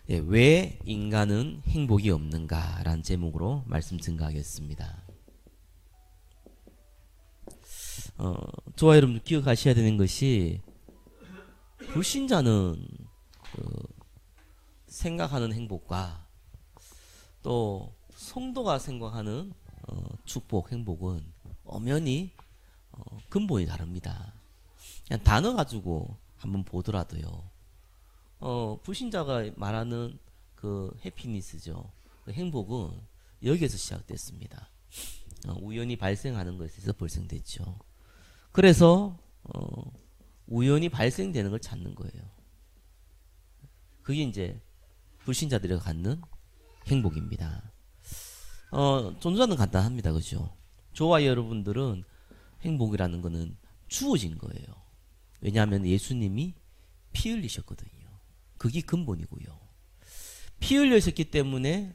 예, 왜 인간은 행복이 없는가라는 제목으로 말씀 증가하겠습니다. 저와 여러분 기억하셔야 되는 것이 불신자는 생각하는 행복과 또 성도가 생각하는 축복, 행복은 엄연히 근본이 다릅니다. 그냥 단어 가지고 한번 보더라도요. 불신자가 말하는 그 해피니스죠. 그 행복은 여기에서 시작됐습니다. 우연히 발생하는 것에서 발생됐죠. 그래서 우연히 발생되는 걸 찾는 거예요. 그게 이제 불신자들이 갖는 행복입니다. 전도자는 간단합니다. 그죠? 저와 여러분들은 행복이라는 거는 주어진 거예요. 왜냐하면 예수님이 피 흘리셨거든요. 그게 근본이고요. 피 흘리셨기 때문에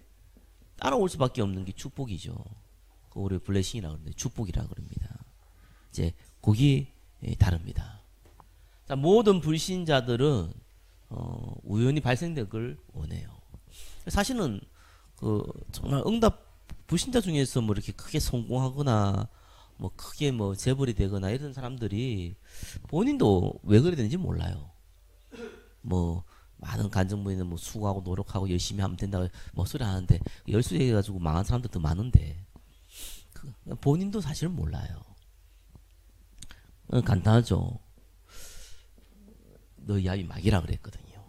따라올 수밖에 없는 게 축복이죠. 우리 블레싱이라고 그러는데 축복이라고 그럽니다. 이제 거기 다릅니다. 자, 모든 불신자들은 우연히 발생된 걸 원해요. 사실은 정말 응답 불신자 중에서 뭐 이렇게 크게 성공하거나 뭐 크게 뭐 재벌이 되거나 이런 사람들이 본인도 왜 그래 되는지 몰라요. 뭐 많은 간증부에는 뭐 수고하고 노력하고 열심히 하면 된다고 뭐 소리 하는데 열심히 해가지고 망한 사람들도 많은데 본인도 사실은 몰라요. 간단하죠. 너 야위 막이라 그랬거든요.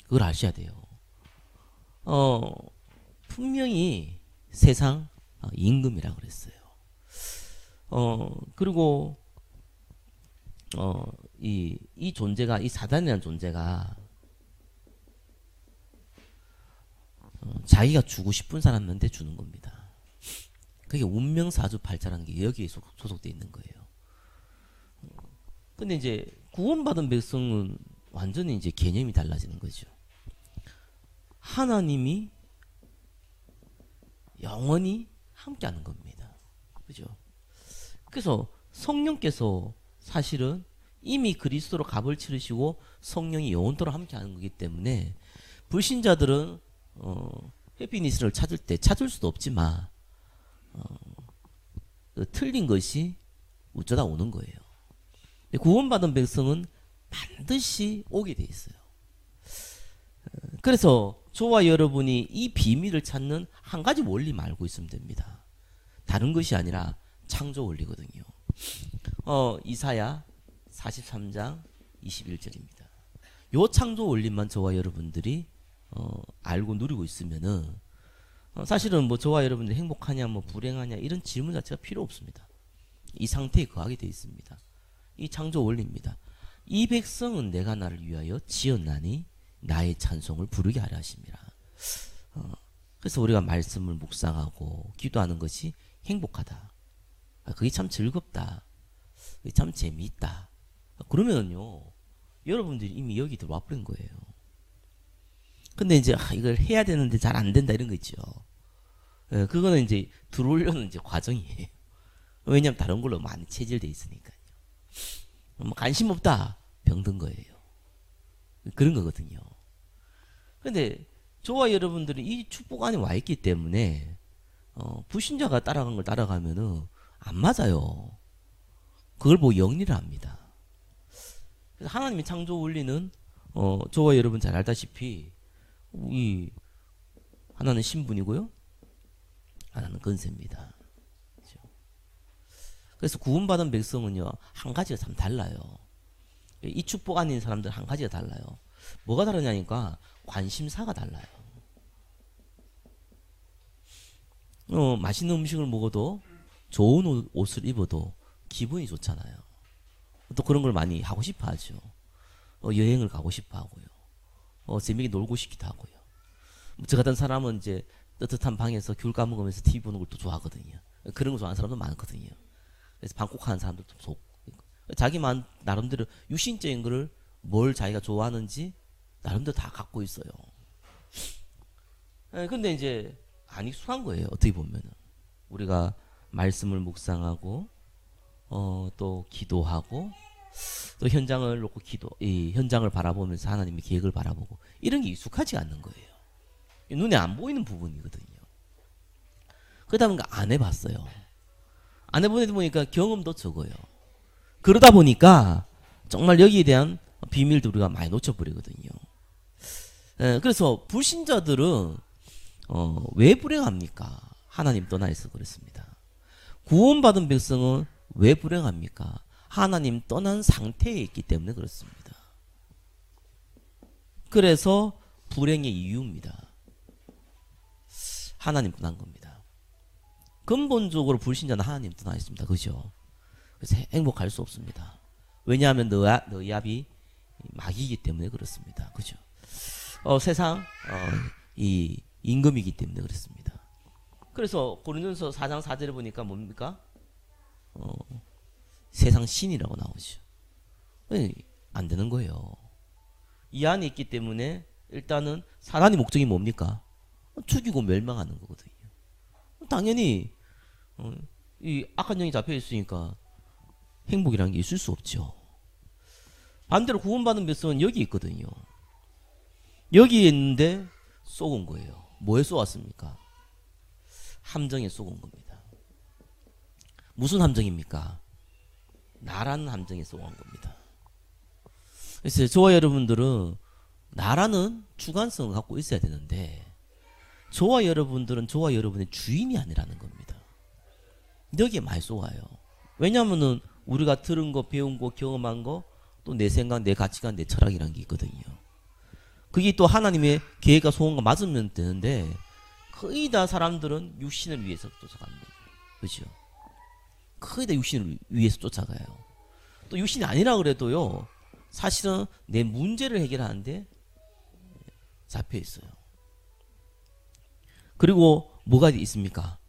그걸 아셔야 돼요. 분명히 세상 임금이라 그랬어요. 그리고 이 존재가 이 사단이라는 존재가 자기가 주고 싶은 사람한테 주는 겁니다. 그게 운명사주팔자라는 게 여기에 소속되어 있는 거예요. 근데 이제 구원받은 백성은 완전히 이제 개념이 달라지는 거죠. 하나님이 영원히 함께하는 겁니다. 그죠? 그래서 성령께서 사실은 이미 그리스도로 값을 치르시고 성령이 영원토록 함께하는 거기 때문에 불신자들은 해피니스를 찾을 때 찾을 수도 없지만 틀린 것이 어쩌다 오는 거예요. 구원받은 백성은 반드시 오게 돼 있어요. 그래서 저와 여러분이 이 비밀을 찾는 한 가지 원리만 알고 있으면 됩니다. 다른 것이 아니라 창조 원리거든요. 이사야 43장 21절입니다. 요 창조 원리만 저와 여러분들이 알고 누리고 있으면은 사실은 뭐 저와 여러분들이 행복하냐 뭐 불행하냐 이런 질문 자체가 필요 없습니다. 이 상태에 거하게 되어 있습니다. 이 창조 원리입니다. 이 백성은 내가 나를 위하여 지었나니 나의 찬송을 부르게 하려 하심이라. 그래서 우리가 말씀을 묵상하고 기도하는 것이 행복하다. 그게 참 즐겁다. 그게 참 재미있다. 그러면요 여러분들이 이미 여기 들어와 버린 거예요. 근데 이제 이걸 해야 되는데 잘 안 된다 이런 거 있죠. 그거는 이제 들어오려는 이제 과정이에요. 왜냐면 다른 걸로 많이 체질돼 있으니까요. 뭐 관심 없다 병든 거예요. 그런 거거든요. 근데 저와 여러분들은 이 축복 안에 와 있기 때문에 불신자가 따라간 걸 따라가면은 안 맞아요. 그걸 보고 영리를 합니다. 그래서 하나님의 창조 원리는 저와 여러분 잘 알다시피 이 하나는 신분이고요, 하나는 건세입니다. 그렇죠? 그래서 구원받은 백성은요 한 가지가 참 달라요. 이 축복 안에 있는 사람들 한 가지가 달라요. 뭐가 다르냐니까 관심사가 달라요. 맛있는 음식을 먹어도 좋은 옷을 입어도 기분이 좋잖아요. 또 그런 걸 많이 하고 싶어 하죠. 여행을 가고 싶어 하고요. 재미있게 놀고 싶기도 하고요. 저 같은 사람은 이제 따뜻한 방에서 귤 까먹으면서 TV 보는 걸 또 좋아하거든요. 그런 거 좋아하는 사람도 많거든요. 그래서 방콕하는 사람들도 좋고. 자기만 나름대로 육신적인 거를 뭘 자기가 좋아하는지 나름대로 다 갖고 있어요. 근데 이제 안 익숙한 거예요. 어떻게 보면은 우리가 말씀을 묵상하고 또 기도하고 또 현장을 놓고 이 현장을 바라보면서 하나님의 계획을 바라보고 이런 게 익숙하지 않는 거예요. 눈에 안 보이는 부분이거든요. 그러다 보니까 안 해봤어요. 안 해보니까 경험도 적어요. 그러다 보니까 정말 여기에 대한 비밀도 우리가 많이 놓쳐버리거든요. 그래서 불신자들은 왜 불행합니까? 하나님 떠나 있어 그렇습니다. 구원받은 백성은 왜 불행합니까? 하나님 떠난 상태에 있기 때문에 그렇습니다. 그래서 불행의 이유입니다. 하나님 떠난 겁니다. 근본적으로 불신자는 하나님 떠나 있습니다. 그죠? 그래서 행복할 수 없습니다. 왜냐하면 너희압이 마귀이기 때문에 그렇습니다. 그죠? 세상 이 임금이기 때문에 그렇습니다. 그래서 고린도전서 4장 4절에 보니까 뭡니까? 세상 신이라고 나오죠. 안 되는 거예요. 이 안에 있기 때문에 일단은 사단의 목적이 뭡니까? 죽이고 멸망하는 거거든요. 당연히 이 악한 영이 잡혀 있으니까 행복이라는 게 있을 수 없죠. 반대로 구원받은 백성은 여기 있거든요. 여기에 있는데 쏘은 거예요. 뭐에 쏘았습니까? 함정에 쏘은 겁니다. 무슨 함정입니까? 나라는 함정에 쏘은 겁니다. 그래서 저와 여러분들은 나라는 주관성을 갖고 있어야 되는데 저와 여러분들은 저와 여러분의 주인이 아니라는 겁니다. 여기에 많이 쏘아요. 왜냐하면은 우리가 들은 거, 배운 거, 경험한 거, 또 내 생각, 내 가치관, 내 철학이라는 게 있거든요. 그게 또 하나님의 계획과 소원과 맞으면 되는데 거의 다 사람들은 육신을 위해서 쫓아갑니다. 그렇죠? 거의 다 육신을 위해서 쫓아가요. 또 육신이 아니라 그래도요. 사실은 내 문제를 해결하는데 잡혀 있어요. 그리고 뭐가 있습니까?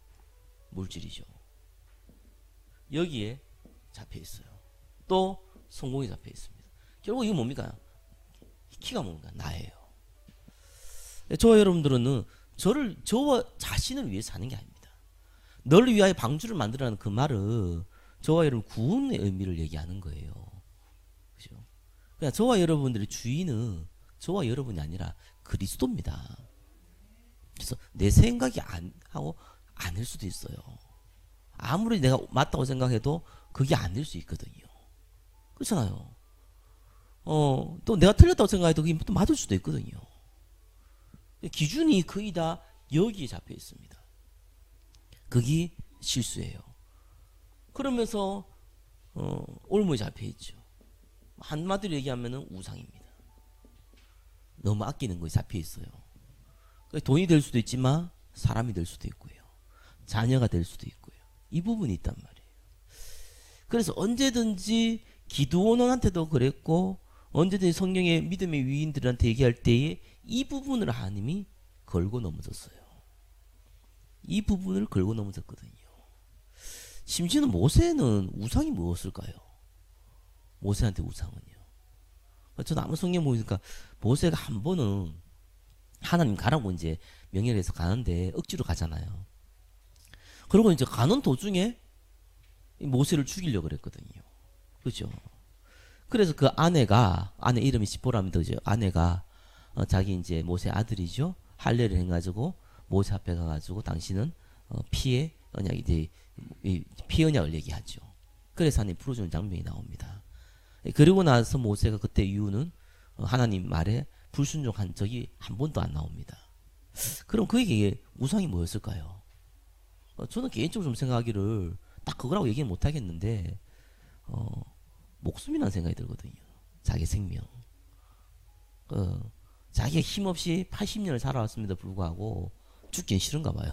물질이죠. 여기에 잡혀 있어요. 또 성공이 잡혀 있습니다. 결국 이게 뭡니까? 키가 뭡니까? 나예요. 저와 여러분들은 저와 자신을 위해 사는 게 아닙니다. 너를 위하여 방주를 만들라는 그 말은 저와 여러분 구원의 의미를 얘기하는 거예요. 그죠? 그냥 저와 여러분들의 주인은 저와 여러분이 아니라 그리스도입니다. 그래서 내 생각이 아닐 수도 있어요. 아무리 내가 맞다고 생각해도 그게 아닐 수 있거든요. 그렇잖아요. 또 내가 틀렸다고 생각해도 그게 또 맞을 수도 있거든요. 기준이 거의 다 여기에 잡혀 있습니다. 그게 실수예요. 그러면서 올무에 잡혀 있죠. 한마디로 얘기하면은 우상입니다. 너무 아끼는 거에 잡혀 있어요. 돈이 될 수도 있지만 사람이 될 수도 있고요. 자녀가 될 수도 있고요. 이 부분이 있단 말이에요. 그래서 언제든지 기드온한테도 그랬고 언제든지 성령의 믿음의 위인들한테 얘기할 때에 이 부분을 하나님이 걸고 넘어졌어요. 이 부분을 걸고 넘어졌거든요. 심지어는 모세는 우상이 무엇일까요? 모세한테 우상은요. 저는 아무 성경 보니까 모세가 한 번은 하나님 가라고 이제 명령을 해서 가는데 억지로 가잖아요. 그리고 이제 가는 도중에 모세를 죽이려고 그랬거든요. 그렇죠? 그래서 그 아내 이름이 시보라입니다. 그죠? 아내가 자기 이제 모세 아들이죠. 할례를 해가지고 모세 앞에 가가지고 당신은 피의 언약 이제 피 언약을 얘기하죠. 그래서 하나님 풀어주는 장면이 나옵니다. 그리고 나서 모세가 그때 이유는 하나님 말에 불순종한 적이 한 번도 안 나옵니다. 그럼 그에게 우상이 뭐였을까요? 저는 개인적으로 좀 생각하기를 딱 그거라고 얘기는 못 하겠는데 목숨이라는 생각이 들거든요. 자기 생명. 자기가 힘없이 80년을 살아왔음에도 불구하고 죽긴 싫은가 봐요.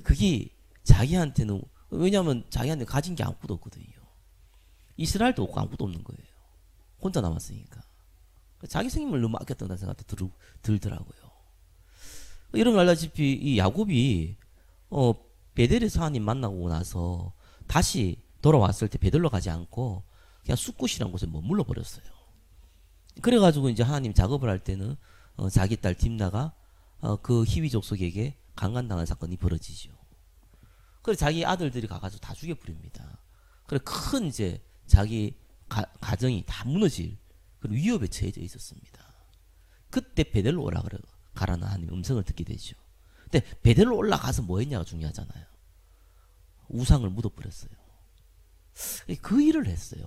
그게 자기한테는 왜냐하면 자기한테 가진 게 아무것도 없거든요. 이스라엘도 없고 아무것도 없는 거예요. 혼자 남았으니까. 자기 생명을 너무 아꼈다는 생각도 들더라고요. 이런 걸 알다시피 이 야곱이 베델에서 하나님 만나고 나서 다시 돌아왔을 때 베델로 가지 않고 그냥 숫곳이라는 곳에 머물러 버렸어요. 그래가지고 이제 하나님 작업을 할 때는 자기 딸 딥나가 그 히위 족속에게 강간당한 사건이 벌어지죠. 그래서 자기 아들들이 가가지고 다 죽여버립니다. 그래 큰 이제 자기 가정이 다 무너질 그런 위협에 처해져 있었습니다. 그때 베델로 오라 그래 가라는 하나님의 음성을 듣게 되죠. 근데 베델로 올라가서 뭐 했냐가 중요하잖아요. 우상을 묻어버렸어요. 그 일을 했어요.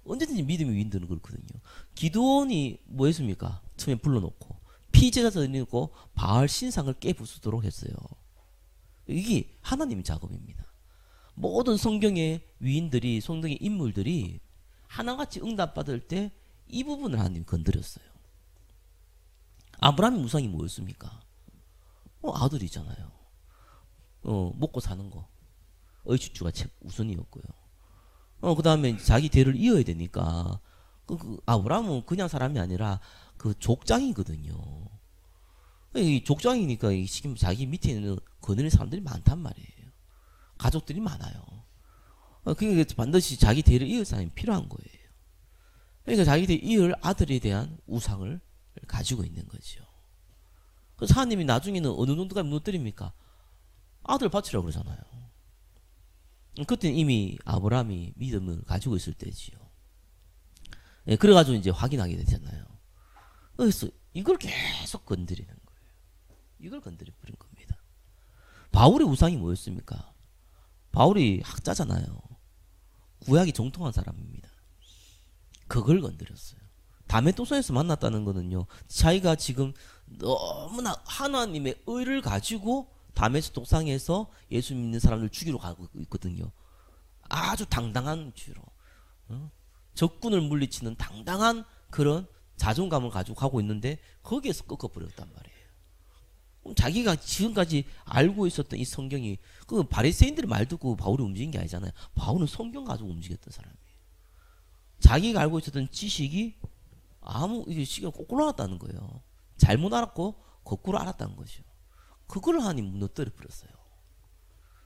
언제든지 믿음이 위인들은 그렇거든요. 기드온이 뭐 했습니까? 처음에 불러놓고 피제사 드리고 바알 신상을 깨부수도록 했어요. 이게 하나님 작업입니다. 모든 성경의 위인들이, 성경의 인물들이 하나같이 응답받을 때 이 부분을 하나님 건드렸어요. 아브라함의 우상이 뭐였습니까? 아들이잖아요. 먹고 사는 거. 의식주가 우선이었고요. 그 다음에 자기 대를 이어야 되니까 아브라함은 그냥 사람이 아니라 그 족장이거든요. 이 족장이니까 지금 자기 밑에 있는 거느린 사람들이 많단 말이에요. 가족들이 많아요. 그러니까 반드시 자기 대를 이을 사람이 필요한 거예요. 그러니까 자기 대를 이을 아들에 대한 우상을 가지고 있는 거죠. 그래서 하나님이 나중에는 어느 정도까지 무너뜨립니까? 아들 바치라고 그러잖아요. 그때는 이미 아브라함이 믿음을 가지고 있을 때지요. 그래가지고 이제 확인하게 되잖아요. 그래서 이걸 계속 건드리는 거예요. 이걸 건드려 버린 겁니다. 바울의 우상이 뭐였습니까? 바울이 학자잖아요. 구약이 정통한 사람입니다. 그걸 건드렸어요. 다메토소에서 만났다는 거는요, 자기가 지금 너무나 하나님의 의를 가지고 다메섹 독상에서 예수 믿는 사람들 죽이러 가고 있거든요. 아주 당당한 주로 적군을 물리치는 당당한 그런 자존감을 가지고 가고 있는데 거기에서 꺾어버렸단 말이에요. 자기가 지금까지 알고 있었던 이 성경이 그 바리새인들의 말 듣고 바울이 움직인 게 아니잖아요. 바울은 성경 가지고 움직였던 사람이에요. 자기가 알고 있었던 지식이 이게 시기가 거꾸로 알았다는 거예요. 잘못 알았고 거꾸로 알았다는 거죠. 그걸 하나님 무너뜨려 버렸어요.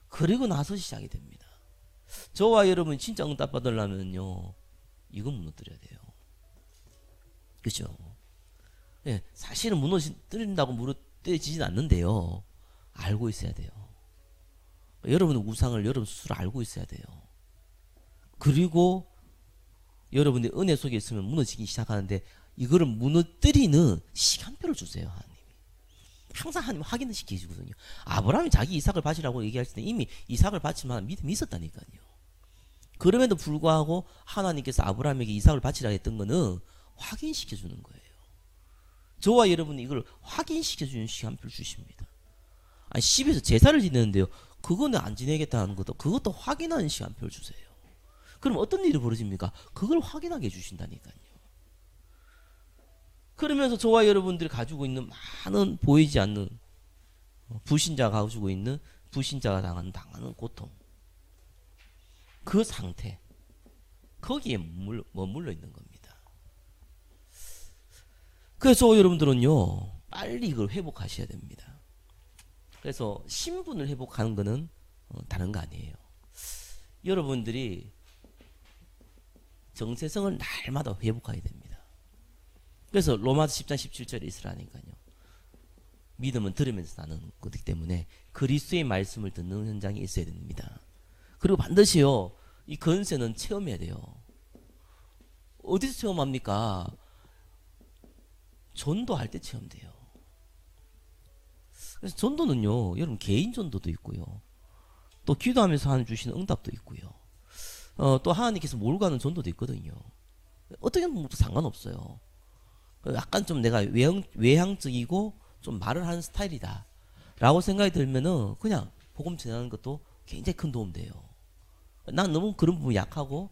그리고 나서 시작이 됩니다. 저와 여러분 진짜 응답 받으려면요, 이거 무너뜨려야 돼요. 그렇죠? 예, 사실은 무너뜨린다고 무너뜨려지진 않는데요, 알고 있어야 돼요. 여러분의 우상을 여러분 스스로 알고 있어야 돼요. 그리고 여러분의 은혜 속에 있으면 무너지기 시작하는데 이거를 무너뜨리는 시간표를 주세요. 하나님이 항상 하나님 확인을 시키시거든요. 아브라함이 자기 이삭을 바치라고 얘기할 때 이미 이삭을 바칠 만한 믿음이 있었다니까요. 그럼에도 불구하고 하나님께서 아브라함에게 이삭을 바치라 했던 거는 확인시켜주는 거예요. 저와 여러분이 이걸 확인시켜주는 시간표를 주십니다. 아니, 집에서 제사를 지내는데요, 그거는 안 지내겠다는 것도, 그것도 확인하는 시간표를 주세요. 그럼 어떤 일이 벌어집니까? 그걸 확인하게 해주신다니까요. 그러면서 저와 여러분들이 가지고 있는 많은 보이지 않는 불신자가 가지고 있는 불신자가 당하는 고통, 그 상태, 거기에 머물러 있는 겁니다. 그래서 여러분들은요, 빨리 이걸 회복하셔야 됩니다. 그래서 신분을 회복하는 거는 다른 거 아니에요. 여러분들이 정체성을 날마다 회복해야 됩니다. 그래서 로마서 10장 17절에 있으라니까요. 믿음은 들으면서 나는 거기 때문에 그리스도의 말씀을 듣는 현장이 있어야 됩니다. 그리고 반드시요, 이 건세는 체험해야 돼요. 어디서 체험합니까? 전도할 때 체험돼요. 그래서 전도는요, 여러분 개인 전도도 있고요, 또 기도하면서 하는 주시는 응답도 있고요, 또 하나님께서 몰고 가는 전도도 있거든요. 어떻게 보면 상관없어요. 약간 좀 내가 외향적이고 좀 말을 하는 스타일이다 라고 생각이 들면은 그냥 복음 전하는 것도 굉장히 큰 도움 돼요. 난 너무 그런 부분이 약하고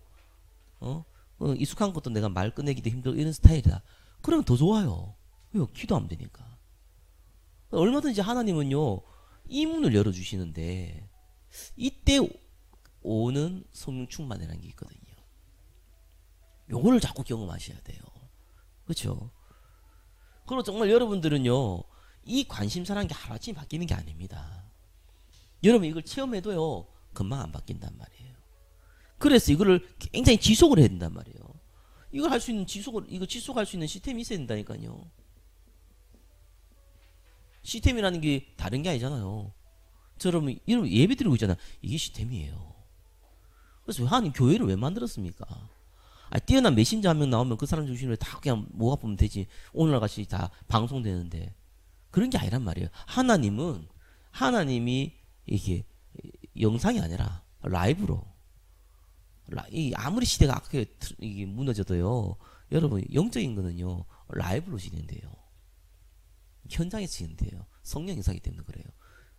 익숙한 것도 내가 말 꺼내기도 힘들고 이런 스타일이다. 그러면 더 좋아요. 왜요? 기도하면 되니까. 얼마든지 하나님은요, 이 문을 열어주시는데 이때 오는 성령 충만이라는 게 있거든요. 요거를 자꾸 경험하셔야 돼요. 그렇죠? 그리고 정말 여러분들은요, 이 관심사라는 게 하루아침에 바뀌는 게 아닙니다. 여러분 이걸 체험해도요, 금방 안 바뀐단 말이에요. 그래서 이거를 굉장히 지속을 해야 된단 말이에요. 이걸 할 수 있는 이거 지속할 수 있는 시스템이 있어야 된다니까요. 시스템이라는 게 다른 게 아니잖아요. 여러분 예배 드리고 있잖아. 이게 시스템이에요. 그래서 하나님 교회를 왜 만들었습니까? 뛰어난 메신저 한 명 나오면 그 사람 중심으로 다 그냥 모아보면 되지. 오늘날 같이 다 방송되는데 그런 게 아니란 말이에요. 하나님이 이게 영상이 아니라 라이브로 아무리 시대가 악하게 이게 무너져도요. 여러분 영적인 거는요 라이브로 진행돼요. 현장에서 진행돼요. 성령 역사이기 때문에 그래요.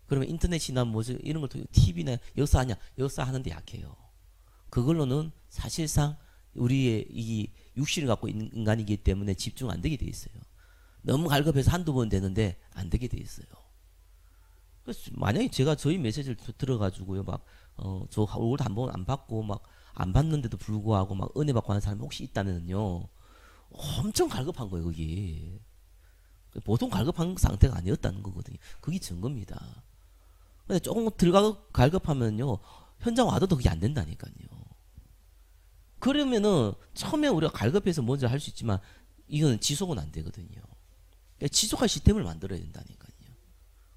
그러면 인터넷이나 뭐지 이런 걸 통해 TV나 역사하냐? 역사하는데 약해요. 그걸로는 사실상 우리의 이 육신을 갖고 있는 인간이기 때문에 집중 안 되게 돼 있어요. 너무 갈급해서 한두 번 되는데 안 되게 돼 있어요. 그래서 만약에 제가 저희 메시지를 들어가지고요, 저 얼굴도 한 번 안 받고 막 안 받는데도 불구하고 막 은혜 받고 하는 사람이 혹시 있다면요, 엄청 갈급한 거예요, 거기. 보통 갈급한 상태가 아니었다는 거거든요. 그게 증거입니다. 근데 조금 들어가 갈급하면요, 현장 와도 그게 안 된다니까요. 그러면은 처음에 우리가 갈급해서 먼저 할 수 있지만 이거는 지속은 안 되거든요. 지속할 시스템을 만들어야 된다니까요.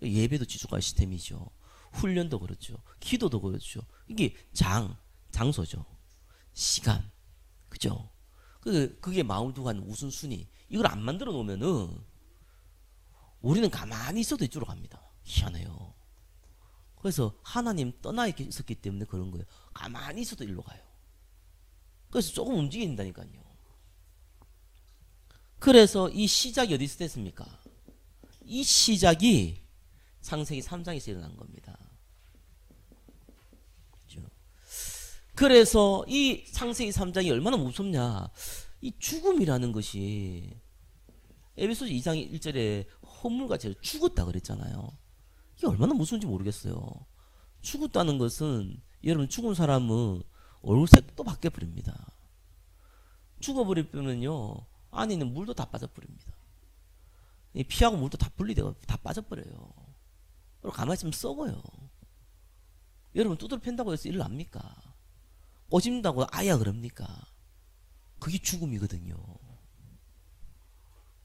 예배도 지속할 시스템이죠. 훈련도 그렇죠. 기도도 그렇죠. 이게 장소죠. 시간. 그죠? 그게 마음을 두고 하는 우선순위. 이걸 안 만들어 놓으면은 우리는 가만히 있어도 이쪽으로 갑니다. 희한해요. 그래서 하나님 떠나 있었기 때문에 그런 거예요. 가만히 있어도 일로 가요. 그래서 조금 움직여야 된다니까요. 그래서 이 시작이 어디서 됐습니까? 이 시작이 창세기 3장에서 일어난 겁니다. 그래서 이 창세기 3장이 얼마나 무섭냐. 이 죽음이라는 것이 에베소서 2장 1절에 허물같이 죽었다 그랬잖아요. 이게 얼마나 무서운지 모르겠어요. 죽었다는 것은 여러분 죽은 사람은 얼굴색도 바뀌어버립니다. 죽어버리면요 안에 있는 물도 다 빠져버립니다. 피하고 물도 다 분리되고 다 빠져버려요. 그리고 가만히 있으면 썩어요. 여러분 두드러 팬다고 해서 일 납니까? 꼬집는다고 아야 그럽니까? 그게 죽음이거든요.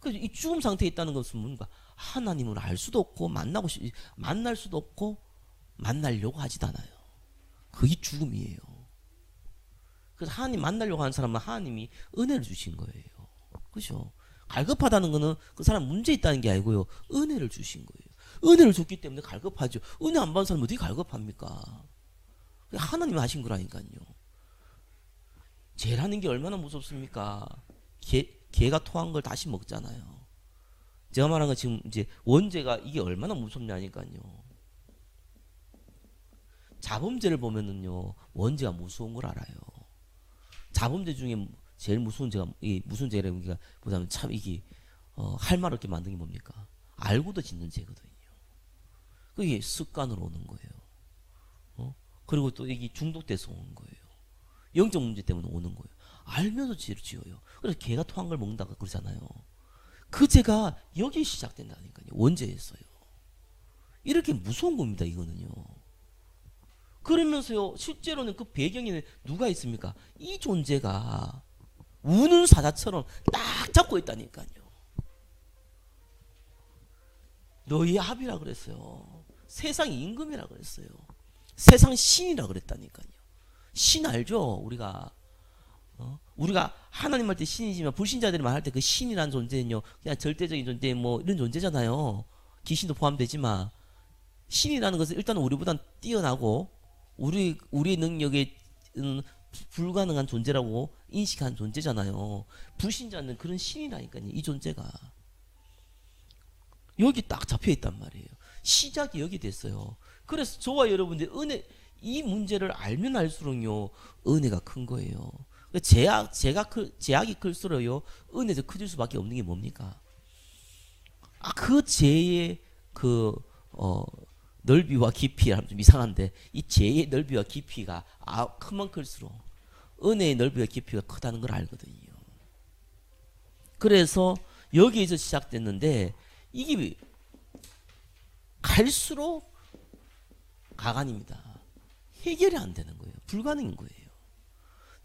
그래서 이 죽음 상태에 있다는 것은 뭔가 하나님을 알 수도 없고 만날 수도 없고 만나려고 하지도 않아요. 그게 죽음이에요. 그래서 하나님 만나려고 하는 사람은 하나님이 은혜를 주신 거예요. 그죠? 갈급하다는 거는 그 사람 문제 있다는 게 아니고요. 은혜를 주신 거예요. 은혜를 줬기 때문에 갈급하죠. 은혜 안 받은 사람은 어떻게 갈급합니까? 하나님이 하신 거라니까요. 죄라는 게 얼마나 무섭습니까? 개가 토한 걸 다시 먹잖아요. 제가 말한 건 지금 이제 원죄가 이게 얼마나 무섭냐니까요. 자범죄를 보면은요 원죄가 무서운 걸 알아요. 자범죄 중에 제일 무서운 죄가 무슨 죄라는 게 보자면 참 이게 할 말 없게 만든 게 뭡니까? 알고도 짓는 죄거든요. 그게 습관으로 오는 거예요. 그리고 또 이게 중독돼서 오는 거예요. 영적 문제 때문에 오는 거예요. 알면서 죄를 지어요. 그래서 개가 토한 걸 먹는다고 그러잖아요. 그 죄가 여기 시작된다니까요. 원죄였어요. 이렇게 무서운 겁니다. 이거는요. 그러면서요 실제로는 그 배경에는 누가 있습니까? 이 존재가 우는 사자처럼 딱 잡고 있다니까요. 너희 아비라 그랬어요. 세상 임금이라 그랬어요. 세상 신이라 그랬다니까요. 신 알죠? 우리가 하나님 할 때 신이지만 불신자들이 말할 때 그 신이라는 존재는요 그냥 절대적인 존재 뭐 이런 존재잖아요. 귀신도 포함되지만 신이라는 것은 일단 우리보다 뛰어나고 우리의 능력에 불가능한 존재라고 인식한 존재잖아요. 불신자는 그런 신이라니까요. 이 존재가 여기 딱 잡혀 있단 말이에요. 시작이 여기 됐어요. 그래서 저와 여러분들 이 문제를 알면 알수록요 은혜가 큰 거예요. 제약이 클수록요 은혜도 커질 수밖에 없는 게 뭡니까? 그 죄의 넓이와 깊이가 좀 이상한데 이 죄의 넓이와 깊이가 크면 클수록 은혜의 넓이와 깊이가 크다는 걸 알거든요. 그래서 여기에서 시작됐는데 이게 갈수록 가관입니다. 해결이 안 되는 거예요. 불가능인 거예요.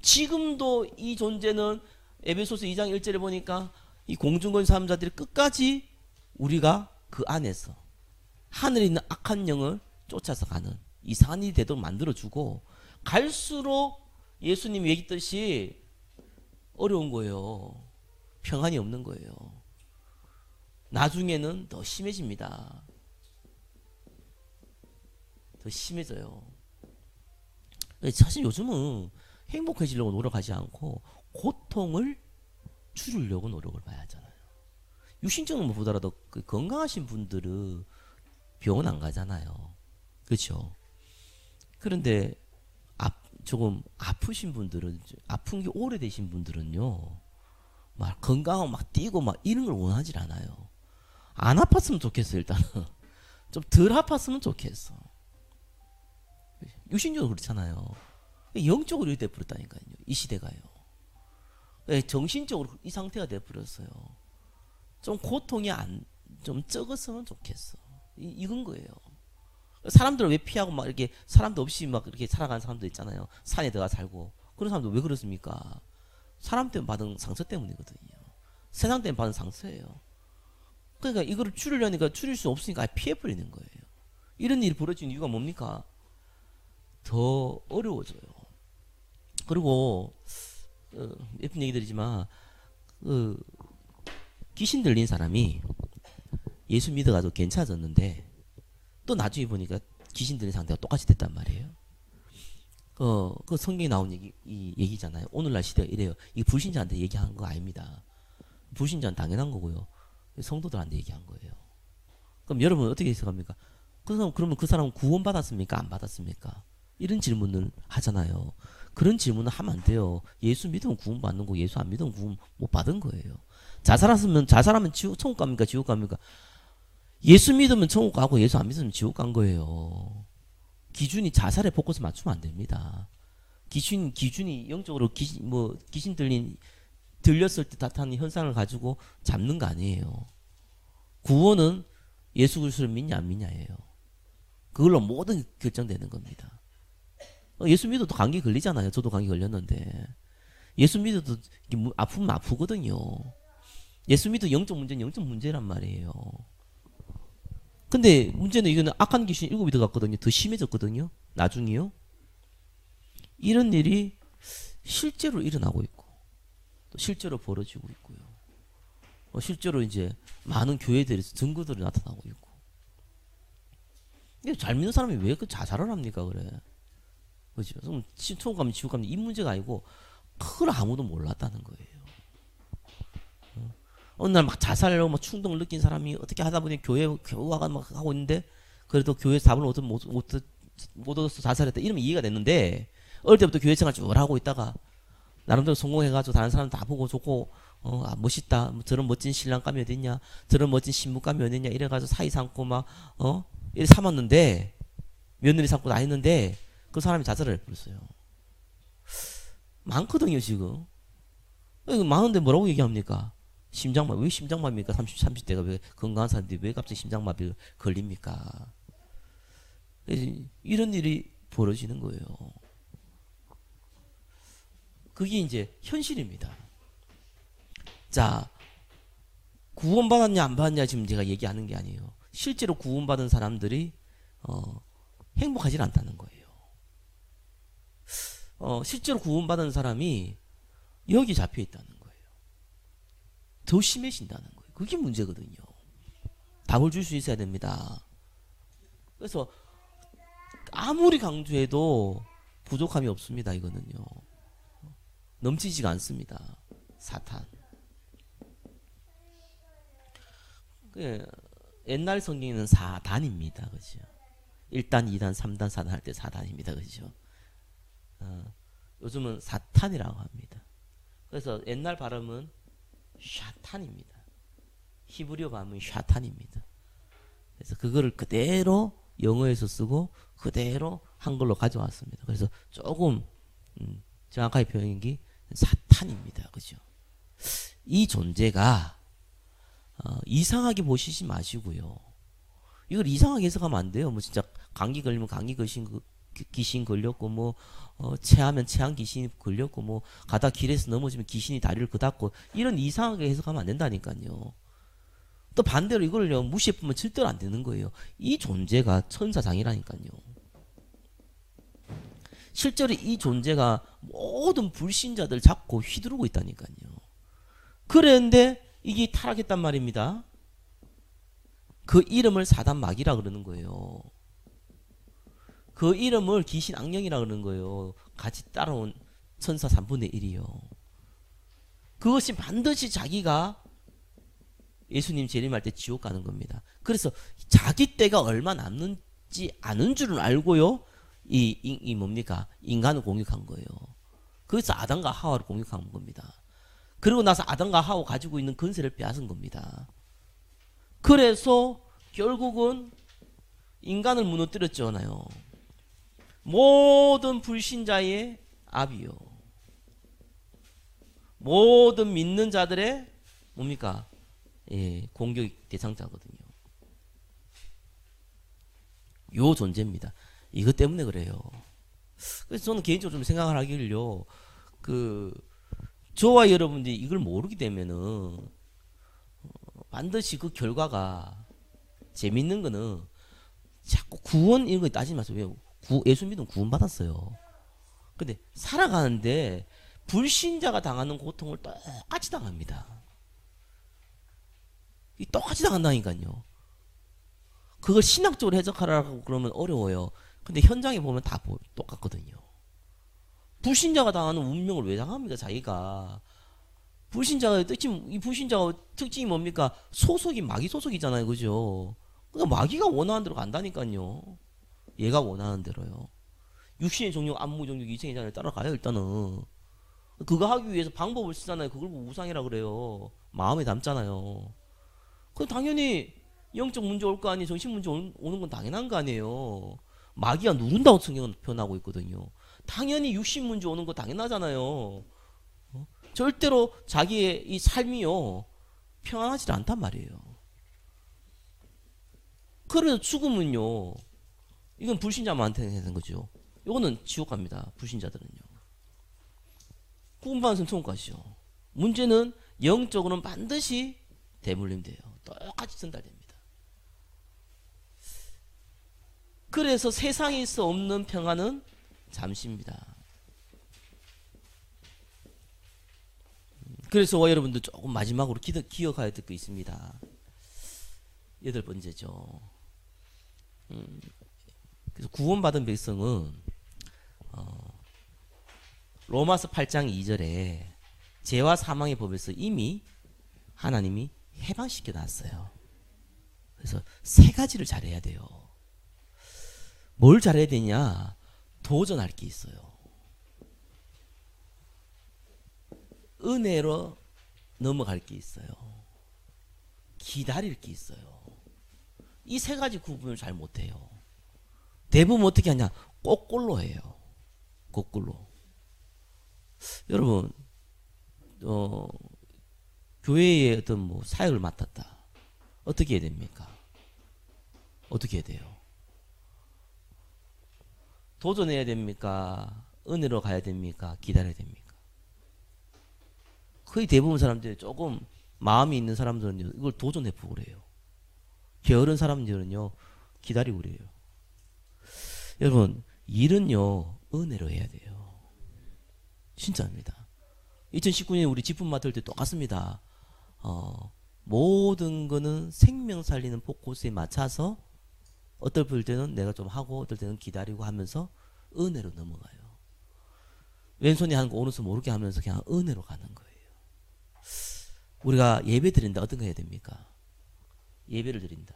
지금도 이 존재는 에베소서 2장 1절에 보니까 이 공중권 사람자들이 끝까지 우리가 그 안에서 하늘에 있는 악한 영을 쫓아서 가는 이상한 일이 되도록 만들어주고 갈수록 예수님이 얘기했듯이 어려운 거예요. 평안이 없는 거예요. 나중에는 더 심해집니다. 더 심해져요. 사실 요즘은 행복해지려고 노력하지 않고 고통을 줄이려고 노력을 봐야 하잖아요. 육신적으로 보더라도 그 건강하신 분들은 병원 안 가잖아요. 그렇죠? 그런데 조금 아프신 분들은, 아픈 게 오래되신 분들은요, 막 건강하고 막 뛰고 막 이런 걸 원하지 않아요. 안 아팠으면 좋겠어. 일단은 좀 덜 아팠으면 좋겠어. 육신적으로 그렇잖아요. 영적으로 이렇게 돼버렸다니까요. 이 시대가요. 정신적으로 이 상태가 돼버렸어요. 좀 고통이 좀 적었으면 좋겠어. 이건 거예요. 사람들을 왜 피하고 막 이렇게 사람도 없이 막 이렇게 살아가는 사람도 있잖아요. 산에 들어가 살고. 그런 사람들 왜 그렇습니까? 사람 때문에 받은 상처 때문이거든요. 세상 때문에 받은 상처예요. 그러니까 이거를 줄이려니까 줄일 수 없으니까 피해버리는 거예요. 이런 일이 벌어지는 이유가 뭡니까? 더 어려워져요. 그리고 예쁜 얘기 드리지만 귀신 들린 사람이 예수 믿어가지고 괜찮아졌는데 또 나중에 보니까 귀신 들린 상태가 똑같이 됐단 말이에요. 그 성경에 나온 얘기잖아요. 오늘날 시대가 이래요. 이게 불신자한테 얘기한 거 아닙니다. 불신자는 당연한 거고요. 성도들한테 얘기한 거예요. 그럼 여러분 어떻게 해석합니까? 그러면 그 사람은 구원받았습니까? 안 받았습니까? 이런 질문을 하잖아요. 그런 질문을 하면 안 돼요. 예수 믿으면 구원 받는 거, 예수 안 믿으면 구원 못 받은 거예요. 자살하면 천국 갑니까? 지옥 갑니까? 예수 믿으면 천국 가고 예수 안 믿으면 지옥 간 거예요. 기준이 자살에 포커스 맞추면 안 됩니다. 기준이 영적으로 귀신 들렸을 때 나타나는 현상을 가지고 잡는 거 아니에요. 구원은 예수 그리스도를 믿냐 안 믿냐예요. 그걸로 모든 결정되는 겁니다. 예수 믿어도 감기 걸리잖아요. 저도 감기 걸렸는데 예수 믿어도 아프면 아프거든요. 예수 믿어도 영적 문제는 영적 문제란 말이에요. 근데 문제는 이거는 악한 귀신 7이 들어갔거든요. 더 심해졌거든요. 나중에요. 이런 일이 실제로 일어나고 있고 또 실제로 벌어지고 있고요. 실제로 이제 많은 교회들에서 증거들이 나타나고 있고. 잘 믿는 사람이 왜 그 자살을 합니까? 그래. 그죠? 그럼 천국 가면 지옥 가면 이 문제가 아니고 그걸 아무도 몰랐다는 거예요. 어느 날 막 자살하려고 막 충동을 느낀 사람이 어떻게 하다 보니 교회 와가 막 하고 있는데 그래도 교회에서 답을 못 얻어서 자살했다 이러면 이해가 됐는데 어릴 때부터 교회 생활 쭉 하고 있다가 나름대로 성공해가지고 다른 사람 다 보고 좋고 멋있다 저런 멋진 신랑감이 어딨냐 저런 멋진 신부감이 어딨냐 이래가지고 사이 삼고 막 이래 삼았는데 며느리 삼고 다 했는데 그 사람이 자살을 해버렸어요. 많거든요 지금. 많은데 뭐라고 얘기합니까? 심장마비. 왜 심장마비입니까? 30대가 왜 건강한 사람들이 왜 갑자기 심장마비 걸립니까? 이런 일이 벌어지는 거예요. 그게 이제 현실입니다. 자, 구원받았냐 안 받았냐 지금 제가 얘기하는 게 아니에요. 실제로 구원받은 사람들이 행복하지 않다는 거예요. 실제로 구원받은 사람이 여기 잡혀 있다는 거예요. 더 심해진다는 거예요. 그게 문제거든요. 답을 줄 수 있어야 됩니다. 그래서 아무리 강조해도 부족함이 없습니다. 이거는요. 넘치지가 않습니다. 사탄. 옛날 성경에는 4단입니다. 그죠? 1단, 2단, 3단, 4단 할 때 4단입니다. 그죠? 요즘은 사탄이라고 합니다. 그래서 옛날 발음은 샤탄입니다. 히브리어 발음은 샤탄입니다. 그래서 그거를 그대로 영어에서 쓰고 그대로 한글로 가져왔습니다. 그래서 조금 정확하게 표현한 게 사탄입니다. 그죠? 이 존재가 이상하게 보시지 마시고요. 이걸 이상하게 해석하면 안 돼요. 뭐 진짜 감기 걸리면 감기 귀신 걸렸고 체하면 체한 귀신이 걸렸고 가다 길에서 넘어지면 귀신이 다리를 그닫고 이런 이상하게 해석하면 안 된다니까요. 또 반대로 이걸 무시해보면 절대로 안 되는 거예요. 이 존재가 천사장이라니까요. 실제로 이 존재가 모든 불신자들 잡고 휘두르고 있다니까요. 그랬는데 이게 타락했단 말입니다. 그 이름을 사단 마귀라 그러는 거예요. 그 이름을 귀신 악령이라 그러는 거예요. 같이 따라온 천사 3분의 1이요. 그것이 반드시 자기가 예수님 재림할 때 지옥 가는 겁니다. 그래서 자기 때가 얼마 남는지 아는 줄은 알고요. 이 뭡니까? 인간을 공격한 거예요. 그래서 아담과 하와를 공격한 겁니다. 그리고 나서 아담과 하와 가지고 있는 권세를 빼앗은 겁니다. 그래서 결국은 인간을 무너뜨렸잖아요. 모든 불신자의 압이요. 모든 믿는 자들의 뭡니까? 예, 공격 대상자거든요. 요 존재입니다. 이것 때문에 그래요. 그래서 저는 개인적으로 좀 생각을 하길요. 저와 여러분들이 이걸 모르게 되면은 반드시 그 결과가 재밌는 거는 자꾸 구원 이런 거 따지지 마세요. 왜? 예수 믿으면 구원 받았어요. 근데 살아가는데 불신자가 당하는 고통을 똑같이 당합니다. 똑같이 당한다니까요. 그걸 신학적으로 해석하라고 그러면 어려워요. 근데 현장에 보면 다 똑같거든요. 불신자가 당하는 운명을 왜 당합니까? 자기가. 이 불신자가 특징이 뭡니까? 소속이 마귀 소속이잖아요. 그죠? 그러니까 마귀가 원하는 대로 간다니까요. 얘가 원하는 대로요. 육신의 정욕, 안무 정욕, 이생의 자를 따라가요. 일단은. 그거 하기 위해서 방법을 쓰잖아요. 그걸 뭐 우상이라 그래요. 마음에 담잖아요. 그 당연히 영적 문제 올 거 아니에요. 정신 문제 오는 건 당연한 거 아니에요. 마귀가 누른다고 성경은 표현하고 있거든요. 당연히 육신 문제 오는 거 당연하잖아요. 절대로 자기의 이 삶이요 평안하지 않단 말이에요. 그래서 죽음은요, 이건 불신자만한테 되는 거죠. 이거는 지옥 갑니다. 불신자들은요. 구원받은 사람 천국 가시죠. 문제는 영적으로는 반드시 대물림돼요. 똑같이 전달됩니다. 그래서 세상에서 없는 평안은 잠시입니다. 그래서 여러분들 조금 마지막으로 기억해야 될 거 있습니다. 8번째죠. 그래서 구원받은 백성은 로마서 8장 2절에 죄와 사망의 법에서 이미 하나님이 해방시켜 놨어요. 그래서 세 가지를 잘해야 돼요. 뭘 잘해야 되냐? 도전할 게 있어요. 은혜로 넘어갈 게 있어요. 기다릴 게 있어요. 이 세 가지 구분을 잘 못해요. 대부분 어떻게 하냐? 거꾸로 해요. 거꾸로. 여러분, 교회의 어떤 뭐 사역을 맡았다. 어떻게 해야 됩니까? 어떻게 해야 돼요? 도전해야 됩니까? 은혜로 가야 됩니까? 기다려야 됩니까? 거의 대부분 사람들이 조금 마음이 있는 사람들은 이걸 도전해보고 그래요. 게으른 사람들은요, 기다리고 그래요. 여러분, 일은요, 은혜로 해야 돼요. 진짜입니다. 2019년에 우리 직분 맡을 때 똑같습니다. 모든 거는 생명 살리는 포커스에 맞춰서 어떨 때는 내가 좀 하고 어떨 때는 기다리고 하면서 은혜로 넘어가요. 왼손이 하는 거 오른손 모르게 하면서 그냥 은혜로 가는 거예요. 우리가 예배 드린다. 어떤 거 해야 됩니까? 예배를 드린다.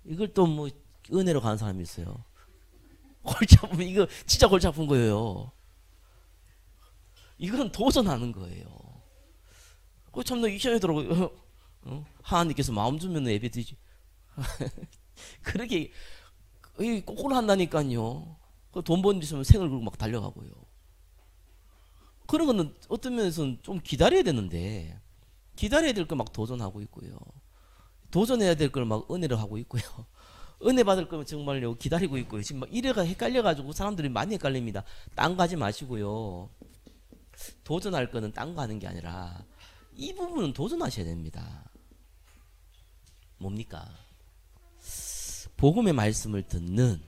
이걸 또 뭐 은혜로 가는 사람이 있어요. 골치 아프면 이거 진짜 골치 아픈 거예요. 이건 도전하는 거예요. 그 참나 이상하더라고요. 하나님께서 마음 주면 예배 드리지. 그렇게 거꾸로 한다니까요. 돈 버는 데 있으면 생을 걸고 막 달려가고요. 그런 거는 어떤 면에서는 좀 기다려야 되는데 기다려야 될 걸 막 도전하고 있고요. 도전해야 될 걸 막 은혜로 하고 있고요. 은혜 받을 거면 정말요 기다리고 있고요. 지금 막 이래가 헷갈려가지고 사람들이 많이 헷갈립니다. 딴 거 하지 마시고요. 도전할 거는 딴 거 하는 게 아니라 이 부분은 도전하셔야 됩니다. 뭡니까? 복음의 말씀을 듣는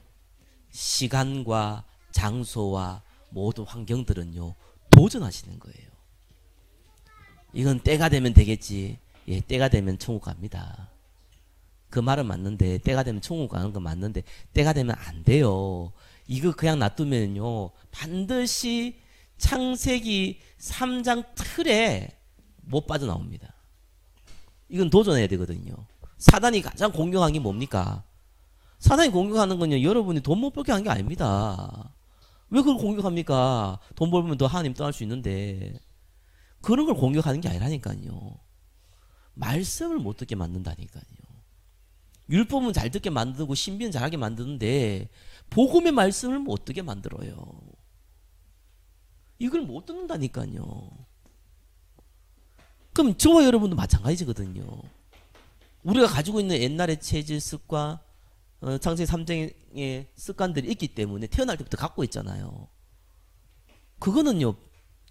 시간과 장소와 모든 환경들은요 도전하시는 거예요. 이건 때가 되면 되겠지. 예, 때가 되면 천국 갑니다. 그 말은 맞는데, 때가 되면 천국 가는 건 맞는데 때가 되면 안 돼요. 이거 그냥 놔두면요 반드시 창세기 3장 틀에 못 빠져나옵니다. 이건 도전해야 되거든요. 사단이 가장 공격한 게 뭡니까? 사단이 공격하는 건요 여러분이 돈 못 벌게 한 게 아닙니다. 왜 그걸 공격합니까? 돈 벌면 더 하나님 떠날 수 있는데. 그런 걸 공격하는 게 아니라니까요. 말씀을 못 듣게 만든다니까요. 율법은 잘 듣게 만들고 신비는 잘하게 만드는데 복음의 말씀을 못 듣게 만들어요. 이걸 못 듣는다니까요. 그럼 저와 여러분도 마찬가지거든요. 우리가 가지고 있는 옛날의 체질 습관, 창세기 3장의 습관들이 있기 때문에 태어날 때부터 갖고 있잖아요. 그거는요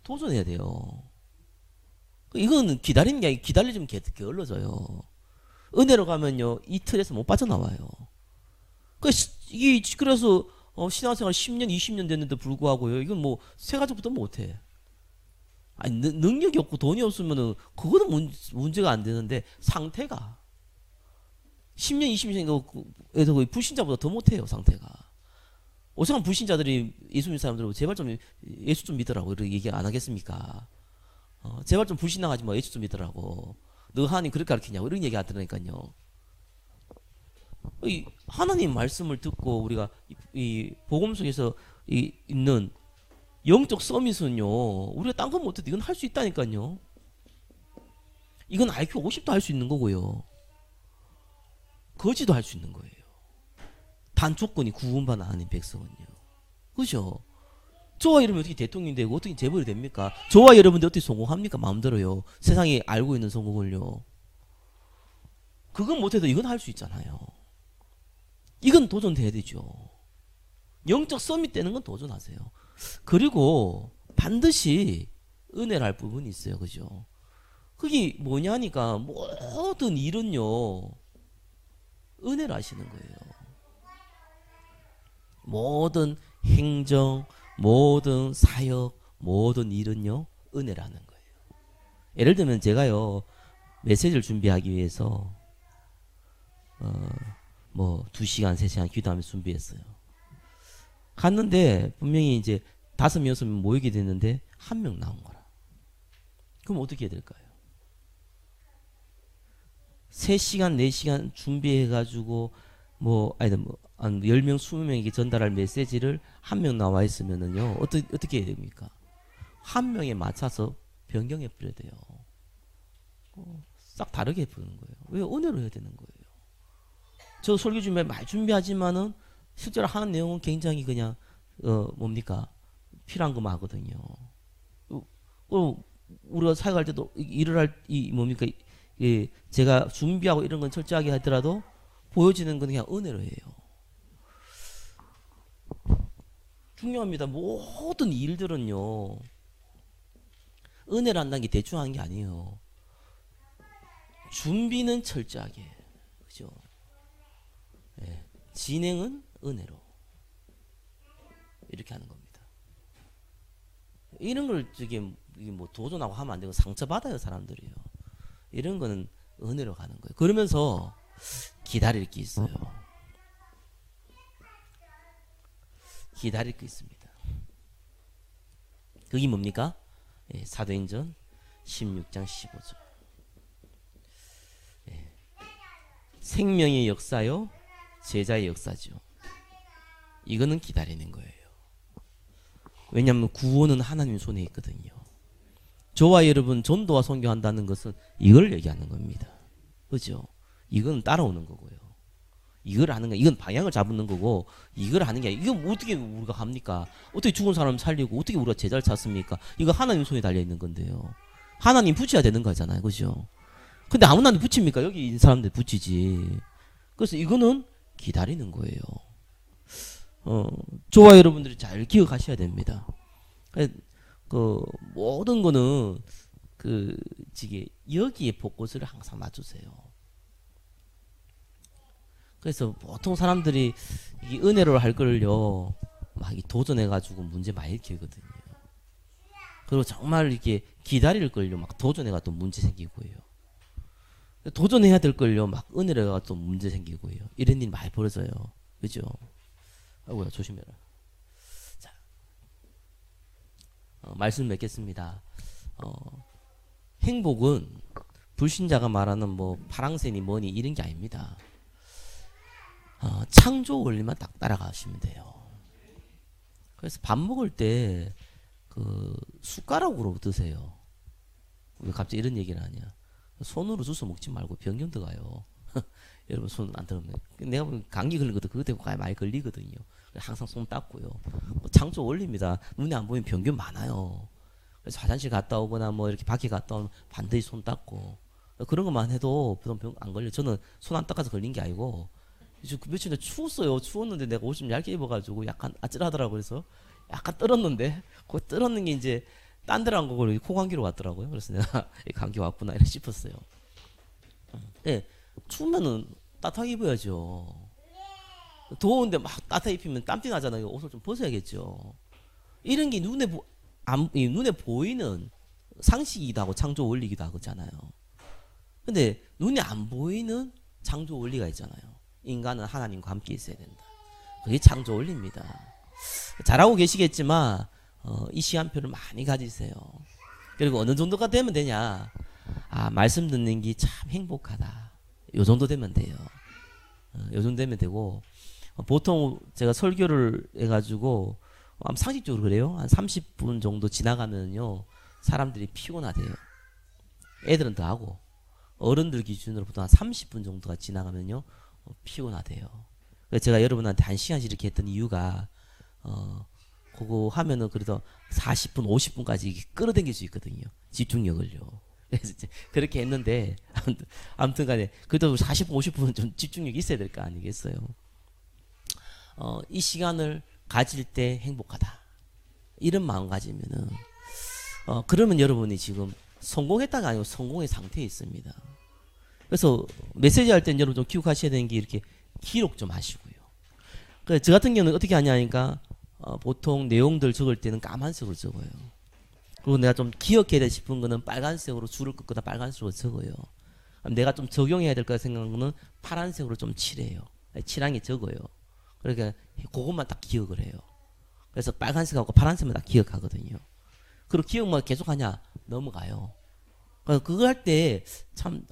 도전해야 돼요. 이거는 기다리는 게 아니고 기다리면 게을러져요. 은혜로 가면요 이 틀에서 못 빠져나와요. 그래서 신앙생활 10년 20년 됐는데 불구하고요 이건 뭐 세 가지부터 못해. 아니 능력이 없고 돈이 없으면은 그거는 문제가 안 되는데 상태가 10년 20년에서 거의 불신자보다 더 못해요. 상태가. 오죽하면 불신자들이 예수 믿는 사람들 제발 좀 예수 좀 믿으라고 이렇게 얘기 안 하겠습니까? 제발 좀 불신앙하지 마. 예수 좀 믿으라고. 너 하나님 그렇게 가르치냐고 이런 얘기 안 들으니까요. 이 하나님 말씀을 듣고 우리가 이 복음 속에서 있는 영적 서밋은요 우리가 딴 건 못해도 이건 할 수 있다니까요. 이건 IQ 50도 할 수 있는 거고요. 거지도 할 수 있는 거예요. 단 조건이 구원받는 하나님 백성은요. 그죠? 저와 여러분이 어떻게 대통령이 되고 어떻게 재벌이 됩니까? 저와 여러분들 어떻게 성공합니까? 마음대로요. 세상이 알고 있는 성공을요. 그건 못해도 이건 할 수 있잖아요. 이건 도전돼야 되죠. 영적 서밋 되는 건 도전하세요. 그리고 반드시 은혜를 부분이 있어요. 그죠? 그게 뭐냐니까 모든 일은요 은혜를 하시는 거예요. 모든 행정, 모든 사역, 모든 일은요 은혜를 하는 거예요. 예를 들면 제가요 메시지를 준비하기 위해서 뭐 2시간 3시간 기도하면서 준비했어요. 갔는데 분명히 이제 5, 6명 모이게 됐는데 1명 나온 거라. 그럼 어떻게 해야 될까요? 3시간 4시간 준비해가지고 한 10명 20명에게 전달할 메시지를 1명 나와 있으면은요 어떻게 해야 됩니까? 1명에 맞춰서 변경해 버려야 돼요. 싹 다르게 해버리는 거예요. 왜? 은혜로 해야 되는 거예요. 저 설교 준비 많이 준비하지만은 실제로 하는 내용은 굉장히 그냥 뭡니까? 필요한 것만 하거든요. 우리가 사역할 때도 일을 할 뭡니까? 제가 준비하고 이런 건 철저하게 하더라도 보여지는 건 그냥 은혜로 해요. 중요합니다. 모든 일들은요 은혜로 한다는 게 대충 하는 게 아니에요. 준비는 철저하게, 그죠? 네. 진행은 은혜로 이렇게 하는 겁니다. 이런 걸 뭐 도전하고 하면 안 되고 상처받아요 사람들이요. 이런 거는 은혜로 가는 거예요. 그러면서 기다릴 게 있어요. 기다릴 게 있습니다. 그게 뭡니까? 예, 사도행전 16장 15절. 예. 생명의 역사요, 제자의 역사죠. 이거는 기다리는 거예요. 왜냐하면 구원은 하나님 손에 있거든요. 저와 여러분 전도와 선교한다는 것은 이걸 얘기하는 겁니다. 그죠? 이건 따라오는 거고요. 이걸 하는 거, 이건 방향을 잡는 거고, 이걸 하는 게 아니라, 이건 어떻게 우리가 합니까? 어떻게 죽은 사람 살리고, 어떻게 우리가 제자를 찾습니까? 이거 하나님 손에 달려있는 건데요. 하나님 붙여야 되는 거잖아요. 그죠? 근데 아무나 붙입니까? 여기 있는 사람들 붙이지. 그래서 이거는 기다리는 거예요. 저와 여러분들이 잘 기억하셔야 됩니다. 모든 거는, 여기에 포커스를 항상 맞추세요. 그래서 보통 사람들이 이 은혜로 할 걸요 막 도전해가지고 문제 많이 일으키거든요. 그리고 정말 이렇게 기다릴 걸요 막 도전해가 또 문제 생기고요. 도전해야 될 걸요 막 은혜가 또 문제 생기고요. 이런 일 많이 벌어져요. 그죠? 아이고야 조심해라. 자, 말씀 맺겠습니다. 행복은 불신자가 말하는 뭐 파랑새니 뭐니 이런 게 아닙니다. 창조 원리만 딱 따라가시면 돼요. 그래서 밥 먹을 때 그 숟가락으로 드세요. 왜 갑자기 이런 얘기를 하냐? 손으로 주워 먹지 말고 병경 들어가요. 여러분 손 안 들으면 내가 보면 감기 걸린 것도 그것 때문에 많이 걸리거든요. 항상 손 닦고요. 뭐 창조 원리입니다. 눈에 안 보이면 병균 많아요. 그래서 화장실 갔다 오거나 뭐 이렇게 밖에 갔다 오면 반드시 손 닦고 그런 것만 해도 병 안 걸려. 저는 손 안 닦아서 걸린 게 아니고 그 며칠 전에 추웠어요. 추웠는데 내가 옷 좀 얇게 입어가지고 약간 아찔하더라고요. 그래서 약간 떨었는데 그 떨었는 게 이제 딴 데로 안 가고 코 감기로 왔더라고요. 그래서 내가 감기 왔구나 이렇게 싶었어요. 네, 추우면은 따뜻하게 입어야죠. 더운데 막 따뜻하게 입히면 땀띠 나잖아요. 옷을 좀 벗어야겠죠. 이런 게 눈에 보이는 상식이기도 하고 창조 원리기도 하잖아요. 근데 눈에 안 보이는 창조 원리가 있잖아요. 인간은 하나님과 함께 있어야 된다. 그게 창조 원리입니다. 잘하고 계시겠지만 이 시간표를 많이 가지세요. 그리고 어느 정도가 되면 되냐? 말씀 듣는 게 참 행복하다. 요 정도 되면 돼요. 요 정도 되면 되고 보통 제가 설교를 해가지고 상식적으로 그래요. 한 30분 정도 지나가면요 사람들이 피곤하대요. 애들은 더 하고 어른들 기준으로 보통 한 30분 정도가 지나가면요 피곤하대요. 그래서 제가 여러분한테 1시간씩 이렇게 했던 이유가 그거 하면은 그래도 40분, 50분까지 끌어당길 수 있거든요. 집중력을요. 그래서 이제 그렇게 했는데 아무튼 간에 그래도 40분, 50분은 좀 집중력이 있어야 될 거 아니겠어요. 이 시간을 가질 때 행복하다. 이런 마음 가지면은 그러면 여러분이 지금 성공했다가 아니고 성공의 상태에 있습니다. 그래서 메시지 할 때는 여러분 좀 기억하셔야 되는 게 이렇게 기록 좀 하시고요. 그래서 저 같은 경우는 어떻게 하냐니까 보통 내용들 적을 때는 까만색으로 적어요. 그리고 내가 좀 기억해야 돼 싶은 거는 빨간색으로 줄을 긋거나 빨간색으로 적어요. 내가 좀 적용해야 될 거 생각하는 거는 파란색으로 좀 칠해요. 칠한 게 적어요. 그러니까 그것만 딱 기억을 해요. 그래서 빨간색하고 파란색만 딱 기억하거든요. 그리고 기억만 계속하냐 넘어가요. 그러니까 그거 할 때 참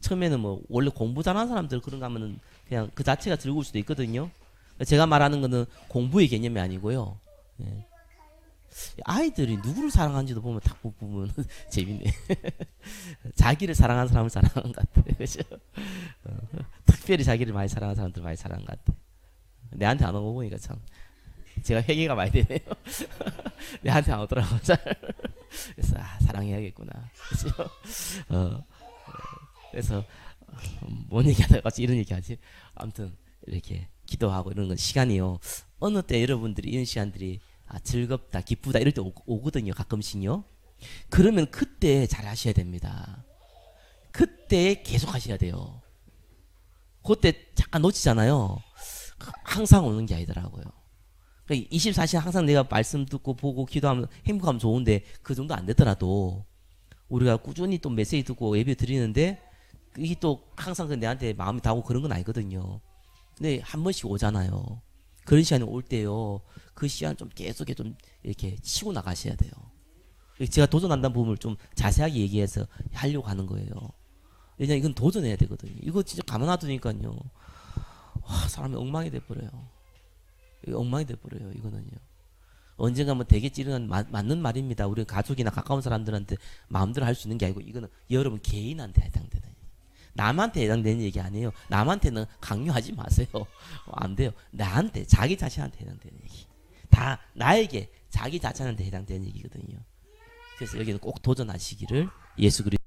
처음에는 뭐 원래 공부 잘하는 사람들 그런 거 하면은 그냥 그 자체가 즐거울 수도 있거든요. 제가 말하는 거는 공부의 개념이 아니고요. 예. 아이들이 누구를 사랑하는지도 보면 딱 보면 재밌네. 자기를 사랑하는 사람을 사랑하는 것 같아. 그죠? 특별히 자기를 많이 사랑하는 사람들 많이 사랑하는 것 같아. 내한테 안 오고 보니까 참 제가 회개가 많이 되네요. 내한테 안 오더라고 잘. 그래서 사랑해야겠구나. 그죠? 그래서 뭔 얘기하다가 같이 이런 얘기하지. 아무튼 이렇게 기도하고 이런 건 시간이요. 어느 때 여러분들이 이런 시간들이 즐겁다, 기쁘다 이럴 때 오거든요. 가끔씩요. 그러면 그때 잘 하셔야 됩니다. 그때 계속 하셔야 돼요. 그때 잠깐 놓치잖아요. 항상 오는 게 아니더라고요. 24시간 항상 내가 말씀 듣고 보고 기도하면 행복하면 좋은데 그 정도 안 되더라도 우리가 꾸준히 또 메시지 듣고 예배 드리는데 이게 또 항상 내한테 마음이 닿고 그런 건 아니거든요. 근데 한 번씩 오잖아요. 그런 시간이 올 때요. 그 시간 좀 계속 좀 이렇게 치고 나가셔야 돼요. 제가 도전한다는 부분을 좀 자세하게 얘기해서 하려고 하는 거예요. 왜냐면 이건 도전해야 되거든요. 이거 진짜 가만 놔두니까요. 사람이 엉망이 돼버려요. 엉망이 돼버려요. 이거는요. 언젠가 뭐 되겠지 이런 맞는 말입니다. 우리 가족이나 가까운 사람들한테 마음대로 할 수 있는 게 아니고 이거는 여러분 개인한테 해당되는 남한테 해당되는 얘기 아니에요. 남한테는 강요하지 마세요. 안 돼요. 나한테 자기 자신한테 해당되는 얘기. 다 나에게 자기 자신한테 해당되는 얘기거든요. 그래서 여기는 꼭 도전하시기를 예수 그리스도